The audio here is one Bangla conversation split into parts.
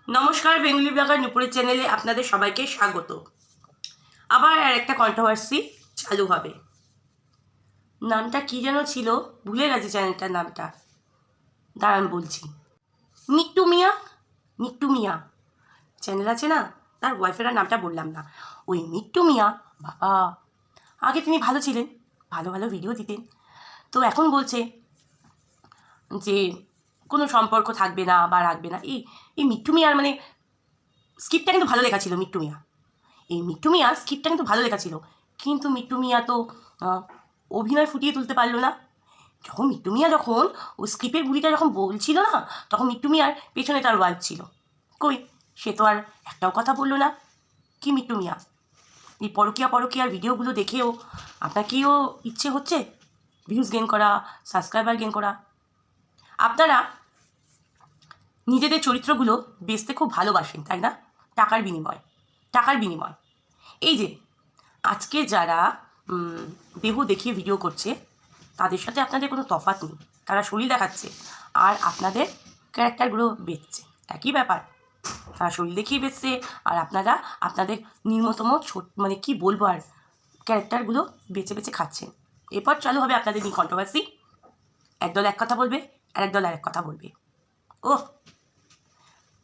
নমস্কার, বেঙ্গলি ব্লগার নুপুরের চ্যানেলে আপনাদের সবাইকে স্বাগত। আবার আর একটা কন্ট্রোভার্সি চালু হবে। নামটা কি যেন ছিল, ভুলে গেছি চ্যানেলটার নামটা, দাঁড়ান বলছি। মিট্টু মিয়া, মিট্টু মিয়া চ্যানেল আছে না, তার ওয়াইফের নামটা বললাম না, ওই মিট্টু মিয়া। বাবা, আগে তিনি ভালো ছিলেন, ভালো ভালো ভিডিও দিতেন, তো এখন বলছে যে কোনো সম্পর্ক থাকবে না বা রাখবে না। এই মিট্টু মিয়ার মানে স্ক্রিপ্টটা কিন্তু ভালো লেখা ছিল। মিট্টু মিয়া স্ক্রিপ্টটা কিন্তু ভালো লেখা ছিল, কিন্তু মিট্টু মিয়া তো অভিনয় ফুটিয়ে তুলতে পারলো না। মিট্টু মিয়া যখন ও স্ক্রিপ্টের বুড়িটা যখন বলছিল না, তখন মিট্টু মিয়ার পেছনে তার ওয়াইফ ছিল। কই, সে তো আর একটাও কথা বললো না। কি মিট্টু মিয়া, এই পরকীয়ার ভিডিওগুলো দেখেও আপনার কিও ইচ্ছে হচ্ছে ভিউজ গেন করা, সাবস্ক্রাইবার গেন করা? আপনারা নিজেদের চরিত্রগুলো বেচতে খুব ভালোবাসেন, তাই না? টাকার বিনিময়। এই যে আজকে যারা দেহ দেখিয়ে ভিডিও করছে, তাদের সাথে আপনাদের কোনো তফাৎ নেই। তারা শরীর দেখাচ্ছে আর আপনাদের ক্যারেক্টারগুলো বেচছে, একই ব্যাপার। তারা শরীর দেখিয়ে বেচছে আর আপনারা আপনাদের নিম্নতম মানে কি বলবো আর, ক্যারেক্টারগুলো বেছে বেছে খাচ্ছেন। এরপর চালু হবে আপনাদের নিয়ে কন্ট্রোভার্সি। একদল এক কথা বলবে আর একদল আরেক কথা বলবে। ও,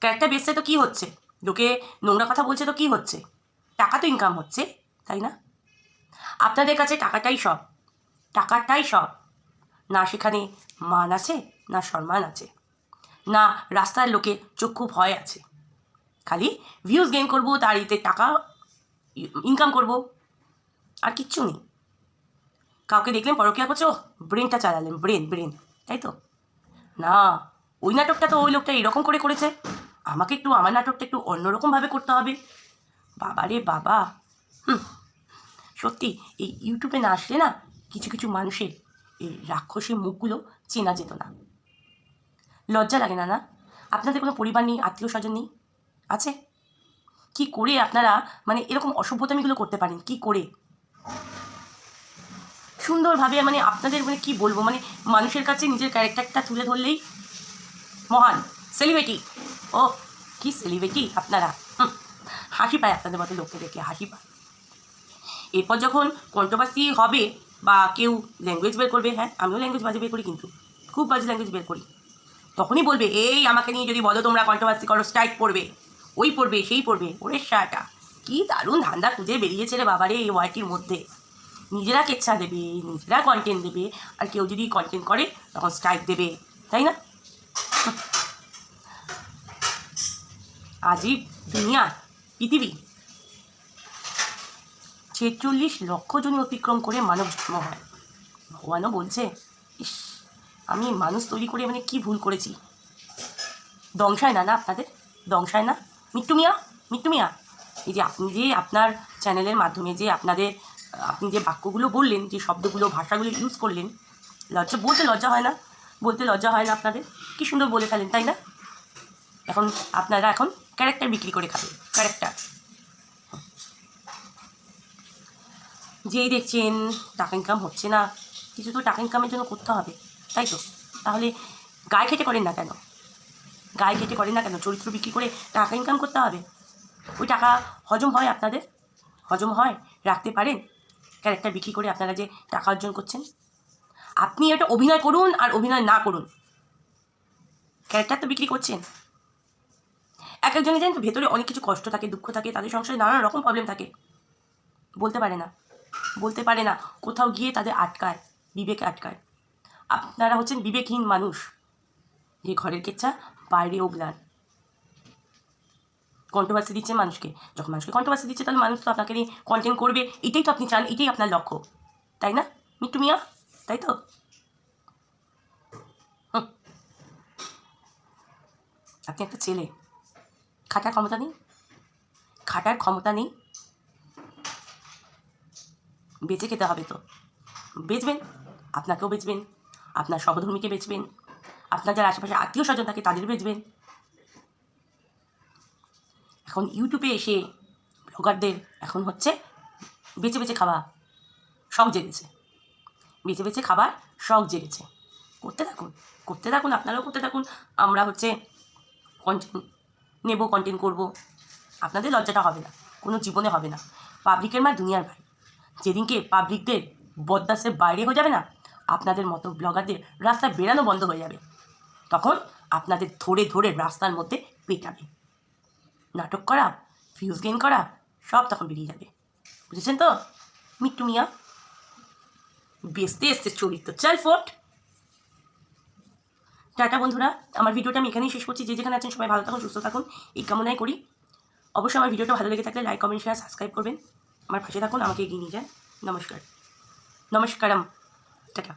ক্যারেক্টার বেচছে তো কী হচ্ছে? লোকে নোংরা কথা বলছে তো কী হচ্ছে? টাকা তো ইনকাম হচ্ছে, তাই না? আপনাদের কাছে টাকাটাই সব। না সেখানে মান আছে, না সম্মান আছে, না রাস্তার লোকে চক্ষু ভয় আছে। খালি ভিউজ গেইন করবো, তার ইতে টাকা ইনকাম করব, আর কিচ্ছু নেই। কাউকে দেখলেন পরকীয়া করছে, ও ব্রেনটা চালালেন, ব্রেন, তাই তো? না, ওই নাটকটা তো ওই লোকটা এরকম করে করেছে, আমাকে একটু আমার নাটকটা একটু অন্যরকমভাবে করতে হবে। বাবা রে বাবা, সত্যি এই ইউটিউবে না আসলে না কিছু কিছু মানুষের এই রাক্ষসী মুখগুলো চেনা যেত না। লজ্জা লাগে না? আপনাদের কোনো পরিবার নেই, আত্মীয় স্বজন নেই? আছে? কি করে আপনারা মানে এরকম অসভ্যতামিগুলো করতে পারেন? কি করে সুন্দরভাবে মানে আপনাদের মানে কি বলবো, মানে মানুষের কাছে নিজের ক্যারেক্টারটা তুলে ধরলেই মহান সেলিব্রিটি। ও, কি সেলিব্রিটি আপনারা! হাসি পায় আপনাদের মতো লোককে দেখলে, হাসি পায়। এরপর যখন কন্ট্রোভার্সি হবে বা কেউ ল্যাঙ্গুয়েজ বের করবে, হ্যাঁ আমিও ল্যাঙ্গুয়েজ বাজে বের করি, কিন্তু খুব বাজে ল্যাঙ্গুয়েজ বের করি, তখনই বলবে এই আমাকে নিয়ে যদি বলো তোমরা কন্ট্রোভার্সি করো, স্ট্রাইক পড়বে, ওই পড়বে সেই পড়বে। ওরে শাটা, কি দারুণ ধান্দা খুঁজে বেরিয়েছে রে বাবারে এই ওয়াইটির মধ্যে। নিজেরা কেচ্ছা দেবে, নিজেরা কন্টেন্ট দেবে, আর কেউ যদি কন্টেন্ট করে তখন স্ট্রাইক দেবে, তাই না? আজই দুনিয়া, পৃথিবী ৪৬ লক্ষ জন অতিক্রম করে মানব জন্ম হয়। ভগবানও বলছে, ইস, আমি মানুষ তৈরি করে মানে কি ভুল করেছি। দংশায় না আপনাদের? দংশায় না? মিট্টু মিয়া, এই যে আপনি যে আপনার চ্যানেলের মাধ্যমে যে আপনি যে বাক্যগুলো বললেন, যে শব্দগুলো ভাষাগুলো ইউজ করলেন, বলতে লজ্জা হয় না? আপনাদের? কি সুন্দর বলে ফেলেন, তাই না? আপনারা এখন ক্যারেক্টার বিক্রি করে খাবেন, ক্যারেক্টার। যেই দেখছেন টাকা ইনকাম হচ্ছে না, কিছু তো টাকা ইনকামের জন্য করতে হবে, তাই তো? তাহলে গায়ে খেটে করেন না কেন? চরিত্র বিক্রি করে টাকা ইনকাম করতে হবে? ওই টাকা হজম হয় আপনাদের? হজম হয়? রাখতে পারেন ক্যারেক্টার বিক্রি করে আপনারা যে টাকা অর্জন করছেন? আপনি এটা অভিনয় করুন আর অভিনয় না করুন, ক্যারেক্টার তো বিক্রি করছেন। একজনের জানেন তো ভেতরে অনেক কিছু কষ্ট থাকে, দুঃখ থাকে, তাদের সংসারে নানা রকম প্রবলেম থাকে, বলতে পারে না, কোথাও গিয়ে তাদের আটকায়, বিবেকে আটকায়। আপনারা হচ্ছেন বিবেকহীন মানুষ, যে ঘরের কেচ্ছা বাইরে ওগলান। কন্ট্রোভার্সি দিচ্ছে মানুষকে, যখন মানুষকে কন্ট্রোভার্সি দিচ্ছে তাহলে মানুষ তো আপনাকে নিয়ে কন্টেন্ট করবে, এটাই তো আপনি চান, এটাই আপনার লক্ষ্য, তাই না মিট্টু মিয়া? তাই তো? আপনি একটা ছেলে, খাটার ক্ষমতা নেই, বেঁচে খেতে হবে তো, বেচবেন, আপনাকেও বেচবেন, আপনার সহধর্মীকে বেচবেন, আপনার যারা আশেপাশে আত্মীয় স্বজন থাকে তাদের বেচবেন। এখন ইউটিউবে এসে ব্লগারদের এখন হচ্ছে বেছে বেছে খাওয়া শখ জেগেছে, করতে থাকুন, আপনারাও করতে থাকুন। আমরা হচ্ছে কন্টেন্ট নেব, কন্টেন্ট করব। আপনাদের লজ্জাটা হবে না, কোনো জীবনে হবে না। পাবলিকের মা দুনিয়ার ভাই। যেদিনকে পাবলিকদের বরদাস্তের বাইরে হয়ে যাবে না, আপনাদের মতো ব্লগারদের রাস্তায় বেরানো বন্ধ হয়ে যাবে। তখন আপনাদের ধরে ধরে রাস্তার মধ্যে পেটাবে। নাটক করা, ভিউজ গেইন করা সব তখন বেরিয়ে যাবে। বুঝেছেন তো? মিট্টু মিয়া বেচতে এসছে চরিত্র, চল ফোট। টাটা বন্ধুরা, আমার ভিডিওটা আমি এখানেই শেষ করছি। যে যেখানে আছেন সবাই ভালো থাকুন, সুস্থ থাকুন, এই কামনাই করি। অবশ্যই আমার ভিডিওটা ভালো লেগে থাকলে লাইক, কমেন্ট, শেয়ার, সাবস্ক্রাইব করবেন। আমার পাশে থাকুন, আমাকে এগিয়ে নিয়ে যান। নমস্কার, নমস্কারম, টাটা।